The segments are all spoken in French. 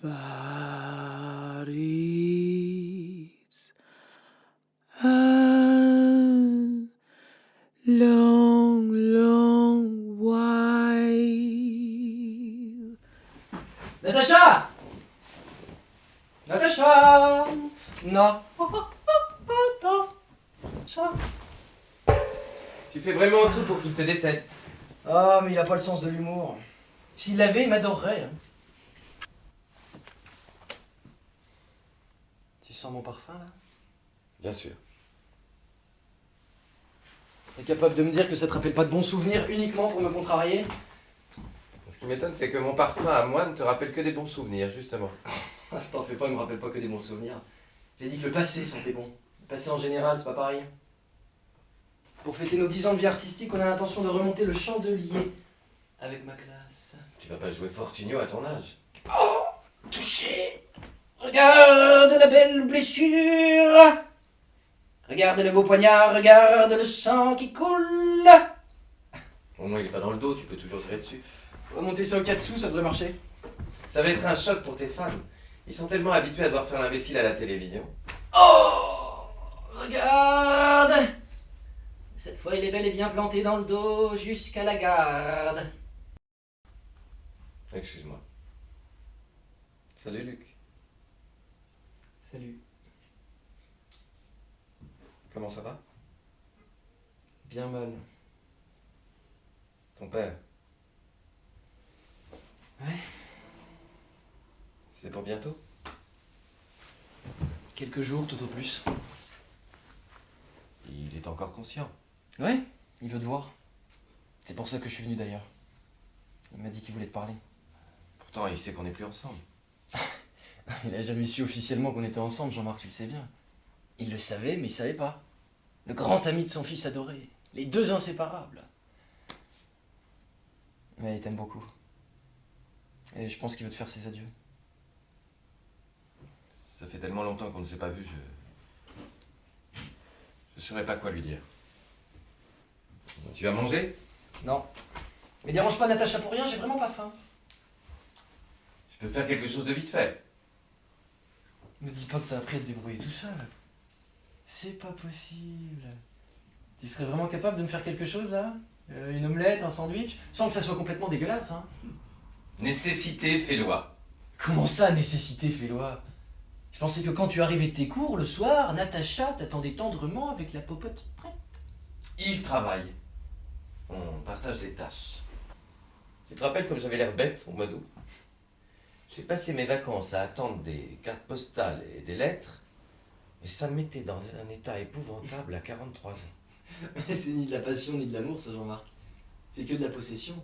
Paris, a long, long while. Natacha! Natacha! Non. Natacha. Tu fais vraiment tout pour qu'il te déteste. Ah, mais il a pas le sens de l'humour. S'il l'avait, il m'adorerait. Tu sens mon parfum, là? Bien sûr. T'es capable de me dire que ça te rappelle pas de bons souvenirs uniquement pour me contrarier? Ce qui m'étonne, c'est que mon parfum à moi ne te rappelle que des bons souvenirs, justement. T'en fais pas, il me rappelle pas que des bons souvenirs. J'ai dit que le passé sentait bon. Le passé en général, c'est pas pareil. Pour fêter nos 10 ans de vie artistique, on a l'intention de remonter le chandelier avec ma classe. Tu vas pas jouer Fortunio à ton âge. Oh, touché. Regarde la belle blessure. Regarde le beau poignard, regarde le sang qui coule. Au moins, il est pas dans le dos, tu peux toujours tirer dessus. On va monter ça au 4 sous, ça devrait marcher. Ça va être un choc pour tes fans. Ils sont tellement habitués à devoir faire l'imbécile à la télévision. Oh, regarde. Cette fois, il est bel et bien planté dans le dos jusqu'à la garde. Excuse-moi. Salut, Luc. Salut. Comment ça va? Bien mal. Ton père? Ouais. C'est pour bientôt? Quelques jours, tout au plus. Il est encore conscient. Ouais, il veut te voir. C'est pour ça que je suis venu d'ailleurs. Il m'a dit qu'il voulait te parler. Pourtant, il sait qu'on n'est plus ensemble. Il a jamais su officiellement qu'on était ensemble, Jean-Marc, tu le sais bien. Il le savait, mais il savait pas. Le grand ami de son fils adoré. Les deux inséparables. Mais il t'aime beaucoup. Et je pense qu'il veut te faire ses adieux. Ça fait tellement longtemps qu'on ne s'est pas vu, je saurais pas quoi lui dire. Tu vas manger? Non. Mais dérange pas Natacha pour rien, j'ai vraiment pas faim. Je peux faire quelque chose de vite fait. Me dis pas que t'as appris à te débrouiller tout seul. C'est pas possible. Tu serais vraiment capable de me faire quelque chose là? Une omelette, un sandwich? Sans que ça soit complètement dégueulasse, hein? Nécessité fait loi. Comment ça, nécessité fait loi? Je pensais que quand tu arrivais de tes cours, le soir, Natacha t'attendait tendrement avec la popote prête. Yves travaille. On partage les tâches. Tu te rappelles comme j'avais l'air bête au mois d'août? J'ai passé mes vacances à attendre des cartes postales et des lettres, et ça me mettait dans un état épouvantable à 43 ans. C'est ni de la passion ni de l'amour, ça, Jean-Marc. C'est que de la possession.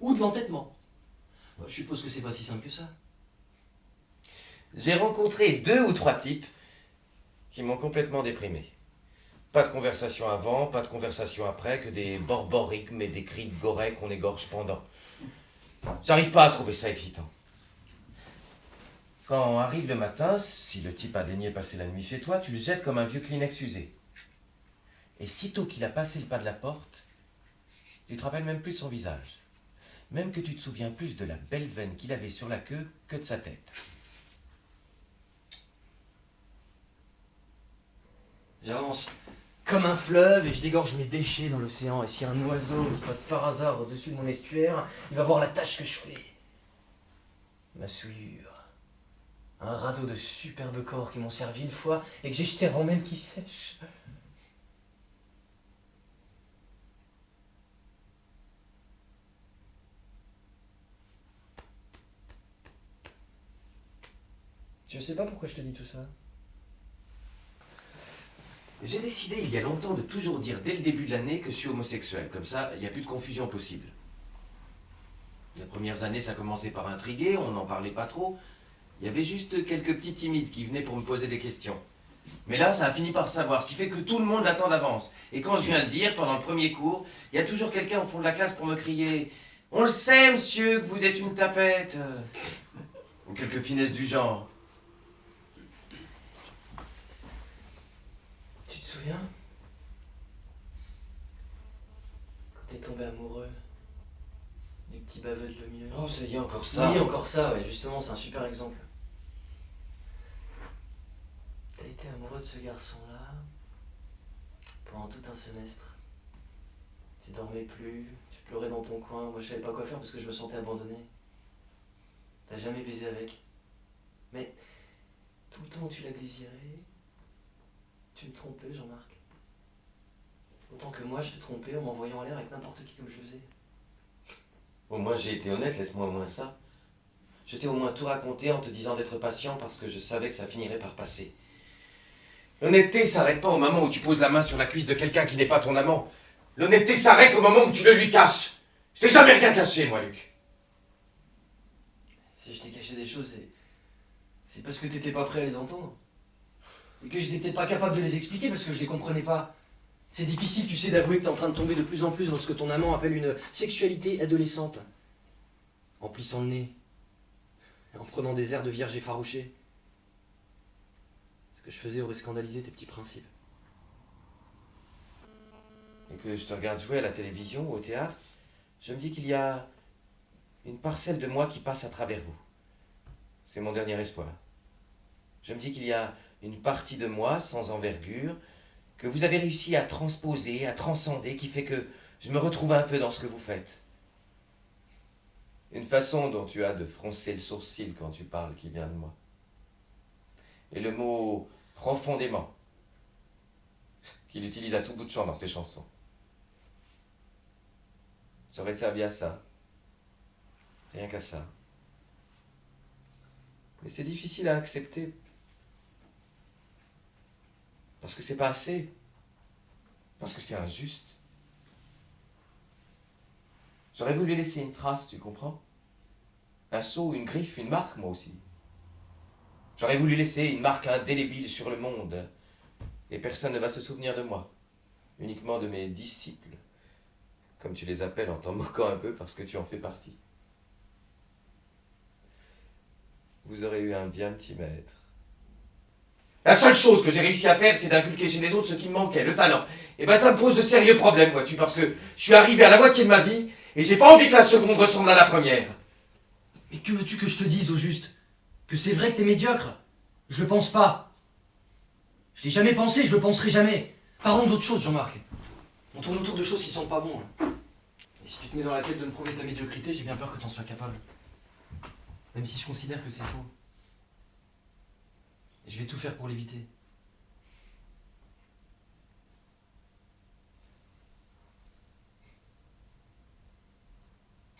Ou de l'entêtement. Je suppose que c'est pas si simple que ça. J'ai rencontré 2 ou 3 types qui m'ont complètement déprimé. Pas de conversation avant, pas de conversation après, que des borborigmes et des cris de goret qu'on égorge pendant. J'arrive pas à trouver ça excitant. Quand arrive le matin, si le type a daigné passer la nuit chez toi, tu le jettes comme un vieux Kleenex usé. Et sitôt qu'il a passé le pas de la porte, tu te rappelles même plus de son visage. Même que tu te souviens plus de la belle veine qu'il avait sur la queue que de sa tête. J'avance comme un fleuve et je dégorge mes déchets dans l'océan. Et si un oiseau qui passe par hasard au-dessus de mon estuaire, il va voir la tâche que je fais. Ma souillure. Un radeau de superbes corps qui m'ont servi une fois et que j'ai jeté avant même qu'ils sèchent. Je sais pas pourquoi je te dis tout ça. J'ai décidé il y a longtemps de toujours dire dès le début de l'année que je suis homosexuel. Comme ça, il n'y a plus de confusion possible. Les premières années, ça commençait par intriguer, on n'en parlait pas trop. Il y avait juste quelques petits timides qui venaient pour me poser des questions. Mais là, ça a fini par savoir, ce qui fait que tout le monde l'attend d'avance. Et quand je viens de dire, pendant le premier cours, il y a toujours quelqu'un au fond de la classe pour me crier « On le sait, monsieur, que vous êtes une tapette !» Ou quelques finesses du genre. Tu te souviens? Quand t'es tombé amoureux du petit qui baveude le mieux. Oh, ça y est, encore ça. Oui, encore ça, ouais, justement, c'est un super exemple. T'as été amoureux de ce garçon-là pendant tout un semestre. Tu dormais plus, tu pleurais dans ton coin, moi je savais pas quoi faire parce que je me sentais abandonné. T'as jamais baisé avec. Mais tout le temps où tu l'as désiré, tu me trompais, Jean-Marc. Autant que moi je te trompais en m'envoyant en l'air avec n'importe qui comme je faisais. Au moins j'ai été honnête, laisse-moi au moins ça. Je t'ai au moins tout raconté en te disant d'être patient parce que je savais que ça finirait par passer. L'honnêteté s'arrête pas au moment où tu poses la main sur la cuisse de quelqu'un qui n'est pas ton amant. L'honnêteté s'arrête au moment où tu le lui caches. Je t'ai jamais rien caché, moi, Luc. Si je t'ai caché des choses, c'est parce que t'étais pas prêt à les entendre. Et que j'étais peut-être pas capable de les expliquer parce que je les comprenais pas. C'est difficile, tu sais, d'avouer que t'es en train de tomber de plus en plus dans ce que ton amant appelle une sexualité adolescente. En plissant le nez. Et en prenant des airs de vierge effarouchée. Ce que je faisais aurait scandalisé tes petits principes. Et que je te regarde jouer à la télévision ou au théâtre, je me dis qu'il y a une parcelle de moi qui passe à travers vous. C'est mon dernier espoir. Je me dis qu'il y a une partie de moi sans envergure que vous avez réussi à transposer, à transcender, qui fait que je me retrouve un peu dans ce que vous faites. Une façon dont tu as de froncer le sourcil quand tu parles qui vient de moi. Et le mot profondément, qu'il utilise à tout bout de champ dans ses chansons. J'aurais servi à ça. Rien qu'à ça. Mais c'est difficile à accepter. Parce que c'est pas assez. Parce que c'est injuste. J'aurais voulu laisser une trace, tu comprends? Un sceau, une griffe, une marque, moi aussi. J'aurais voulu laisser une marque indélébile sur le monde. Et personne ne va se souvenir de moi. Uniquement de mes disciples. Comme tu les appelles en t'en moquant un peu parce que tu en fais partie. Vous aurez eu un bien petit maître. La seule chose que j'ai réussi à faire, c'est d'inculquer chez les autres ce qui me manquait, le talent. Et ben ça me pose de sérieux problèmes, vois-tu, parce que je suis arrivé à la moitié de ma vie et j'ai pas envie que la seconde ressemble à la première. Mais que veux-tu que je te dise au juste? Que c'est vrai que t'es médiocre? Je le pense pas. Je l'ai jamais pensé, je le penserai jamais. Parlons d'autre chose, Jean-Marc. On tourne autour de choses qui sont pas bonnes. Et si tu te mets dans la tête de me prouver ta médiocrité, j'ai bien peur que t'en sois capable. Même si je considère que c'est faux. Et je vais tout faire pour l'éviter.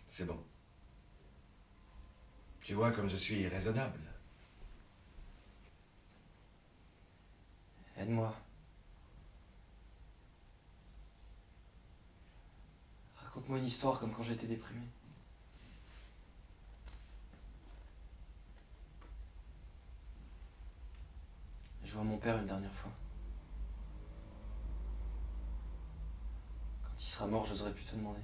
C'est bon. Tu vois comme je suis raisonnable. Aide-moi. Raconte-moi une histoire comme quand j'étais déprimé. Je vois mon père une dernière fois. Quand il sera mort, j'oserais plus te demander.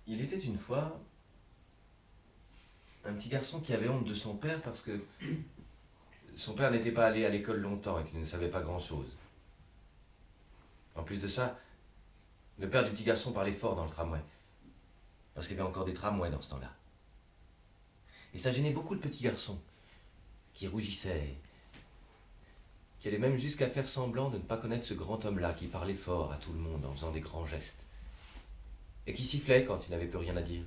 Il était une fois un petit garçon qui avait honte de son père parce que son père n'était pas allé à l'école longtemps et qu'il ne savait pas grand-chose. En plus de ça, le père du petit garçon parlait fort dans le tramway. Parce qu'il y avait encore des tramways dans ce temps-là. Et ça gênait beaucoup le petit garçon, qui rougissait, qui allait même jusqu'à faire semblant de ne pas connaître ce grand homme-là qui parlait fort à tout le monde en faisant des grands gestes. Et qui sifflait quand il n'avait plus rien à dire.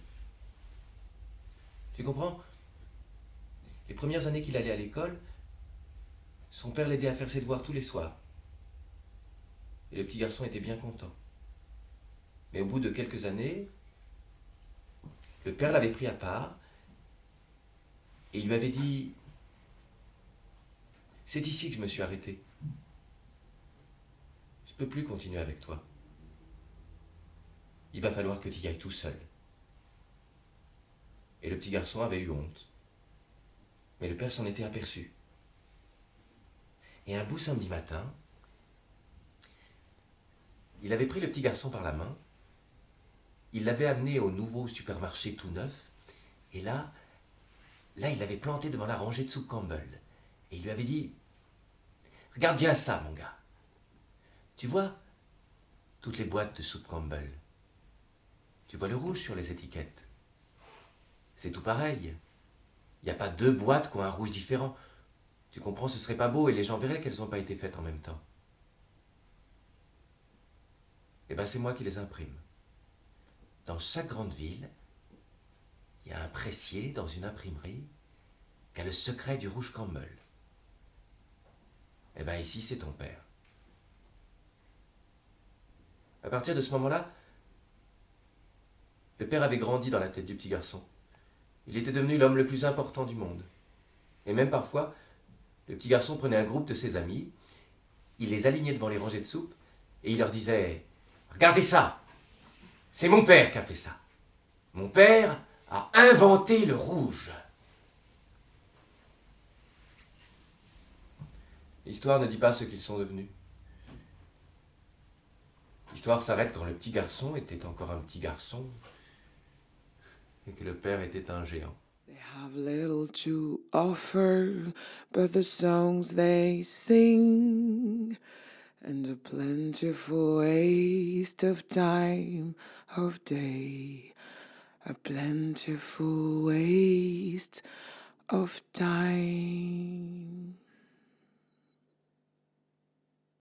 Tu comprends? Les premières années qu'il allait à l'école, son père l'aidait à faire ses devoirs tous les soirs. Et le petit garçon était bien content. Mais au bout de quelques années, le père l'avait pris à part et il lui avait dit « C'est ici que je me suis arrêté. Je ne peux plus continuer avec toi. Il va falloir que tu y ailles tout seul. » Et le petit garçon avait eu honte. Mais le père s'en était aperçu. Et un beau samedi matin, il avait pris le petit garçon par la main, il l'avait amené au nouveau supermarché tout neuf, et là, il l'avait planté devant la rangée de soupe Campbell. Et il lui avait dit, « Regarde bien ça, mon gars. Tu vois toutes les boîtes de soupe Campbell. Tu vois le rouge sur les étiquettes. C'est tout pareil. Il n'y a pas deux boîtes qui ont un rouge différent. Tu comprends, ce serait pas beau et les gens verraient qu'elles n'ont pas été faites en même temps. Eh bien, c'est moi qui les imprime. Dans chaque grande ville, il y a un pressier dans une imprimerie qui a le secret du rouge Campbell. Eh bien, ici, c'est ton père. À partir de ce moment-là, le père avait grandi dans la tête du petit garçon. Il était devenu l'homme le plus important du monde. Et même parfois, le petit garçon prenait un groupe de ses amis, il les alignait devant les rangées de soupe, et il leur disait « Regardez ça, c'est mon père qui a fait ça. Mon père a inventé le rouge. » L'histoire ne dit pas ce qu'ils sont devenus. L'histoire s'arrête quand le petit garçon était encore un petit garçon et que le père était un géant. They have little to offer, but the songs they sing, and a plentiful waste of time of day, a plentiful waste of time.